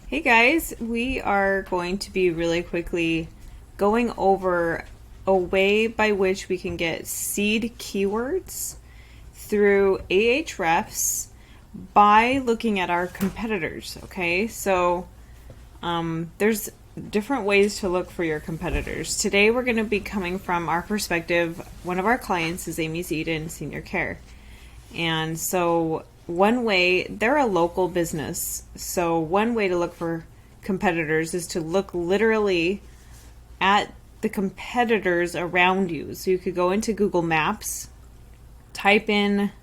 Hey guys, we are going to be really quickly going over a way by which we can get seed keywords through Ahrefs by looking at our competitors. Okay, so there's different ways to look for your competitors. Today we're going to be coming from our perspective. One of our clients is Amy Eden Senior Care. And so one way, they're a local business. So one way to look for competitors is to look literally at the competitors around you. So you could go into Google Maps, type in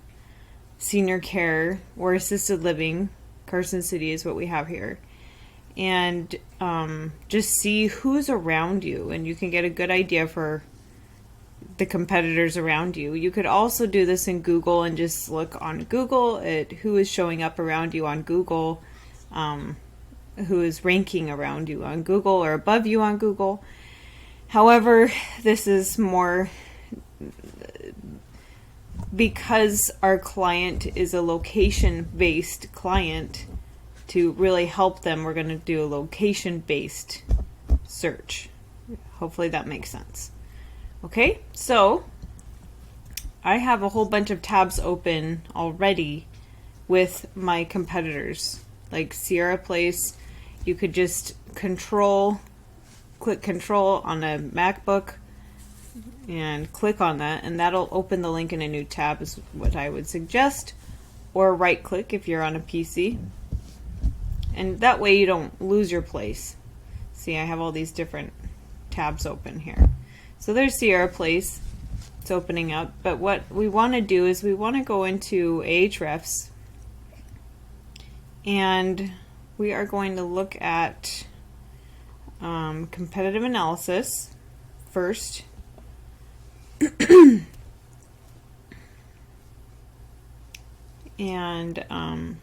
senior care or assisted living. Carson City is what we have here. And just see who's around you, and you can get a good idea for the competitors around you. You could also do this in Google and just look on Google at who is showing up around you on Google, who is ranking around you on Google or above you on Google. However, this is more because our client is a location-based client. To really help them, we're going to do a location-based search. Hopefully that makes sense. Okay, so I have a whole bunch of tabs open already with my competitors. Like Sierra Place, you could just click control on a MacBook and click on that, and that'll open the link in a new tab is what I would suggest. Or right click if you're on a PC. And that way you don't lose your place. See, I have all these different tabs open here. So there's Sierra Place. It's opening up. But what we want to do is we want to go into Ahrefs. And we are going to look at competitive analysis first. And I'm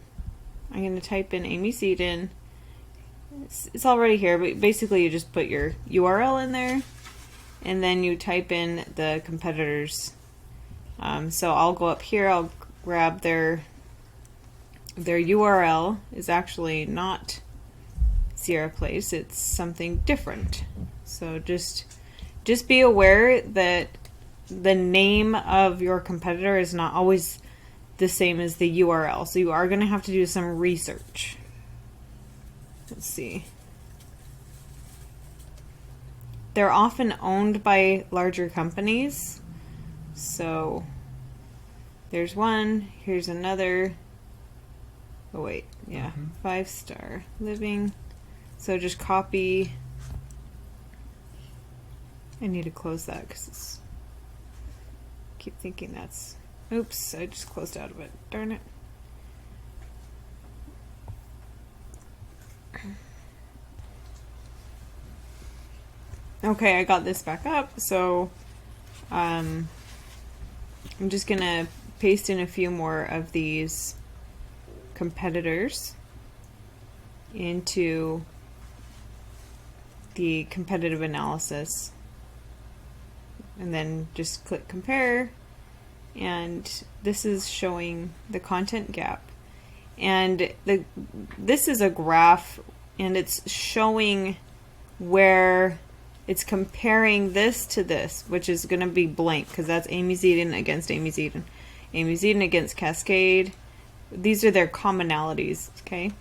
going to type in Amy Eden. It's already here, but basically you just put your URL in there, and then you type in the competitors. So I'll go up here, I'll grab their URL is actually not Sierra Place, it's something different. So just be aware that the name of your competitor is not always the same as the URL. So you are going to have to do some research. Let's see. They're often owned by larger companies. So there's one, here's another. Oh wait, yeah, 5-star living. So just copy. I need to close that because I keep thinking that's, oops, I just closed out of it. Darn it. Okay, I got this back up, so I'm just gonna paste in a few more of these competitors into the competitive analysis, and then just click compare. And this is showing the content gap, and this is a graph, and it's showing where it's comparing this to this, which is going to be blank because that's Amy Eden against Amy Eden, Amy Eden against Cascade. These are their commonalities, okay?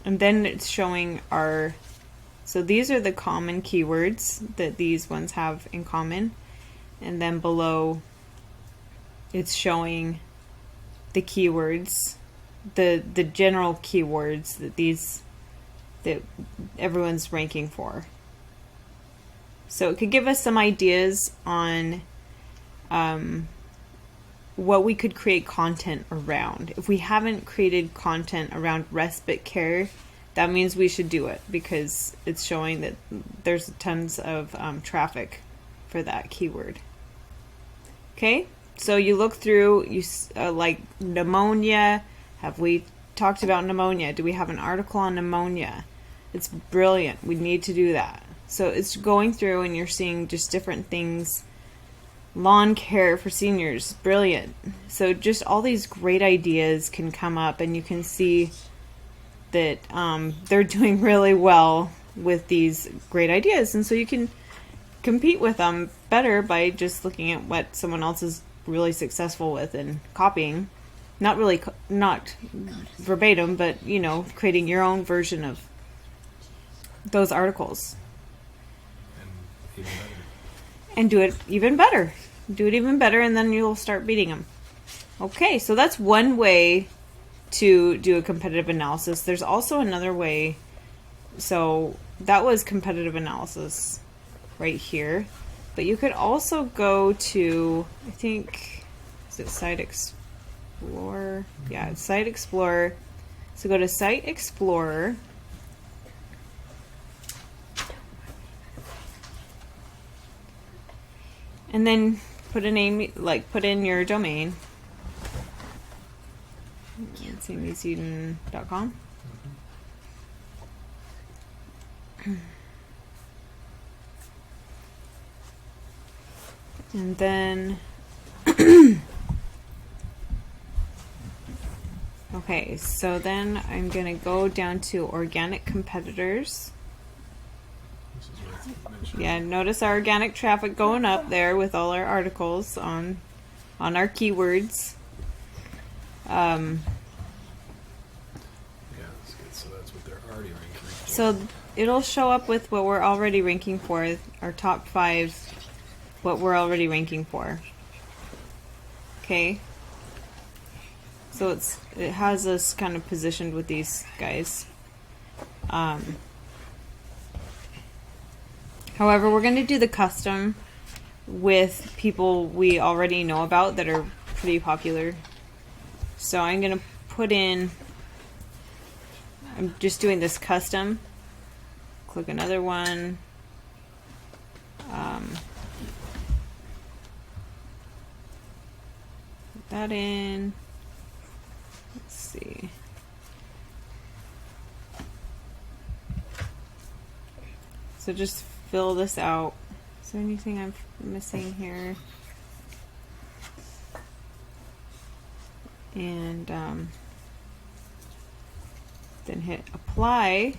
And then it's showing so these are the common keywords that these ones have in common, and then below it's showing the keywords, the general keywords that everyone's ranking for. So it could give us some ideas on what we could create content around. If we haven't created content around respite care, that means we should do it because it's showing that there's tons of traffic for that keyword. Okay, so you look through, like pneumonia. Have we talked about pneumonia? Do we have an article on pneumonia? It's brilliant. We need to do that. So it's going through and you're seeing just different things. Lawn care for seniors, brilliant. So just all these great ideas can come up, and you can see that they're doing really well with these great ideas, and so you can compete with them better by just looking at what someone else is really successful with and copying. Not really, not verbatim, but, you know, creating your own version of those articles. And do it even better. Do it even better, and then you'll start beating them. Okay, so that's one way to do a competitive analysis. There's also another way. So that was competitive analysis right here. But you could also go to, I think, is it Site Explorer? Yeah, it's Site Explorer. So go to Site Explorer. And then put a name, like put in your domain. It's amyseaton.com. And then, okay, so then I'm going to go down to organic competitors. Yeah, notice our organic traffic going up there with all our articles on our keywords. Yeah, that's good. So that's what they're already ranking for. So it'll show up with what we're already ranking for, our top 5, what we're already ranking for. Okay. So it has us kind of positioned with these guys. However, we're going to do the custom with people we already know about that are pretty popular. So I'm going to put in, I'm just doing this custom. Click another one. Put that in. Let's see. So just fill this out. Is there anything I'm missing here? And then hit apply.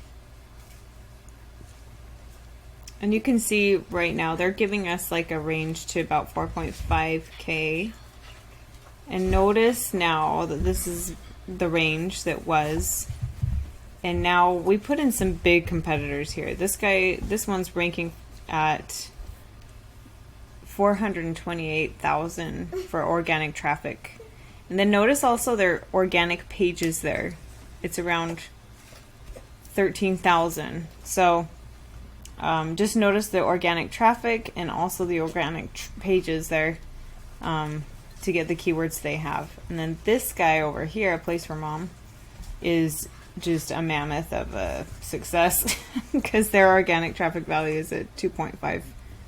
And you can see right now they're giving us like a range to about 4.5K. And notice now that this is the range that was. And now we put in some big competitors here. This one's ranking at 428,000 for organic traffic. And then notice also their organic pages there. It's around 13,000. So just notice the organic traffic and also the organic pages there to get the keywords they have. And then this guy over here, A Place for Mom, is just a mammoth of a success because their organic traffic value is at 2.5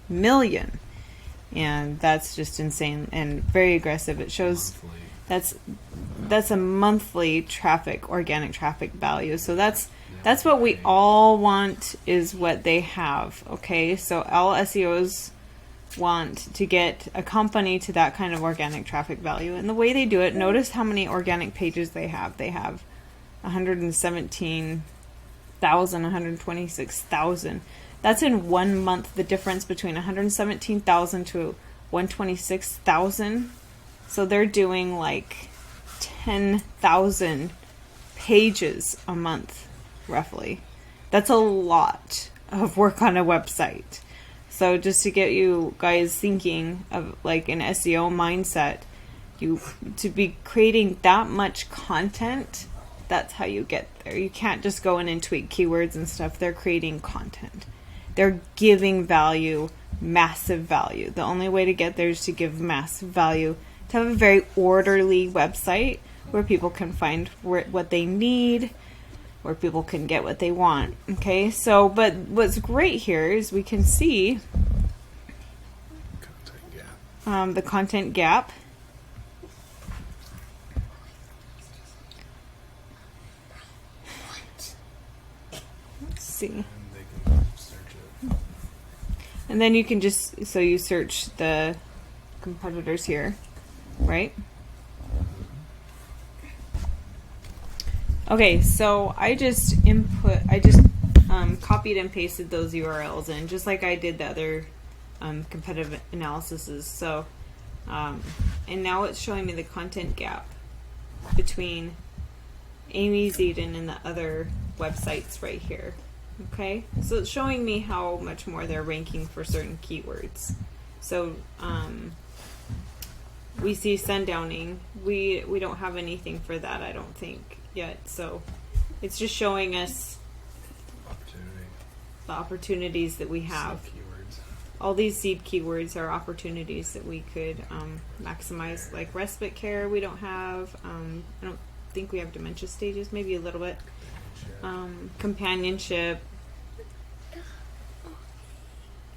million. And that's just insane and very aggressive. It shows that's a monthly traffic, organic traffic value. So that's what we all want, is what they have. Okay, so all SEOs want to get a company to that kind of organic traffic value. And the way they do it, notice how many organic pages they have. They have 117,000, 126,000. That's in 1 month, the difference between 117,000 to 126,000. So they're doing like 10,000 pages a month, roughly. That's a lot of work on a website. So just to get you guys thinking of like an SEO mindset, to be creating that much content, that's how you get there. You can't just go in and tweak keywords and stuff. They're creating content. They're giving value, massive value. The only way to get there is to give massive value, to have a very orderly website where people can find what they need, where people can get what they want. Okay, so, but what's great here is we can see the content gap. Let's see. And then you can just, so you search the competitors here, right? Okay, so I just copied and pasted those URLs in, just like I did the other competitive analyses. So, and now it's showing me the content gap between Amy's Eden and the other websites right here. Okay, so it's showing me how much more they're ranking for certain keywords. So, we see sundowning. We don't have anything for that, I don't think, yet. So it's just showing us the opportunities that we have. All these seed keywords are opportunities that we could maximize, like respite care. We don't have. I don't think we have dementia stages. Maybe a little bit. Companionship.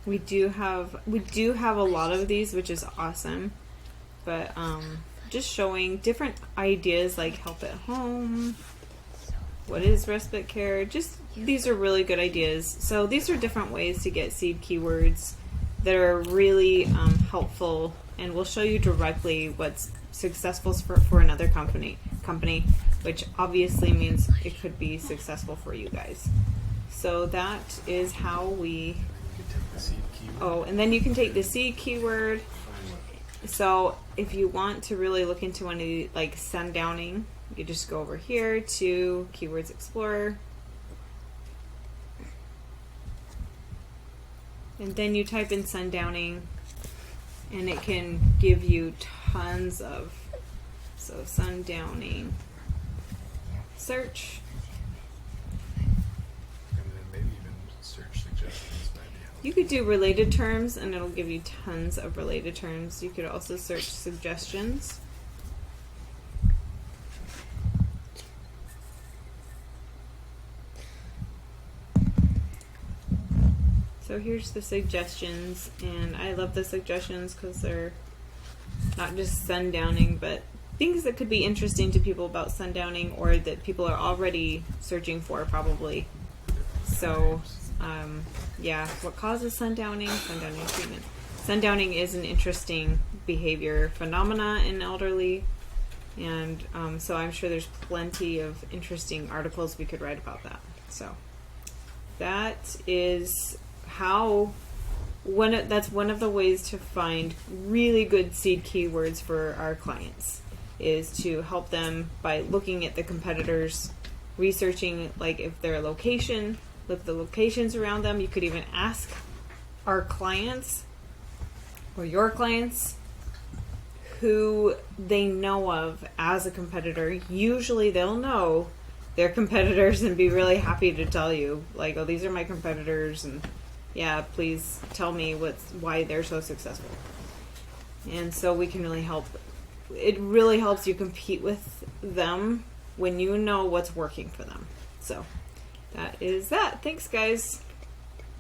We do have a lot of these, which is awesome. But just showing different ideas like help at home, what is respite care, just these are really good ideas. So these are different ways to get seed keywords that are really helpful, and we'll show you directly what's successful for another company, which obviously means it could be successful for you guys. So that is how we... Oh, and then you can take the seed keyword. So if you want to really look into one of the, like sundowning, you just go over here to Keywords Explorer. And then you type in sundowning, and it can give you tons of, so sundowning, search. And then maybe even search suggestions might be helpful. You could do related terms, and it'll give you tons of related terms. You could also search suggestions. So here's the suggestions, and I love the suggestions because they're not just sundowning, but things that could be interesting to people about sundowning, or that people are already searching for probably. So yeah, what causes sundowning? Sundowning treatment. Sundowning is an interesting behavior phenomena in elderly, and so I'm sure there's plenty of interesting articles we could write about that. So that is how that's one of the ways to find really good seed keywords for our clients, is to help them by looking at the competitors, researching like if their location, look at the locations around them. You could even ask our clients or your clients who they know of as a competitor. Usually they'll know their competitors and be really happy to tell you, like, oh, these are my competitors, and yeah, please tell me why they're so successful. And so we can really help. It really helps you compete with them when you know what's working for them. So that is that. Thanks, guys.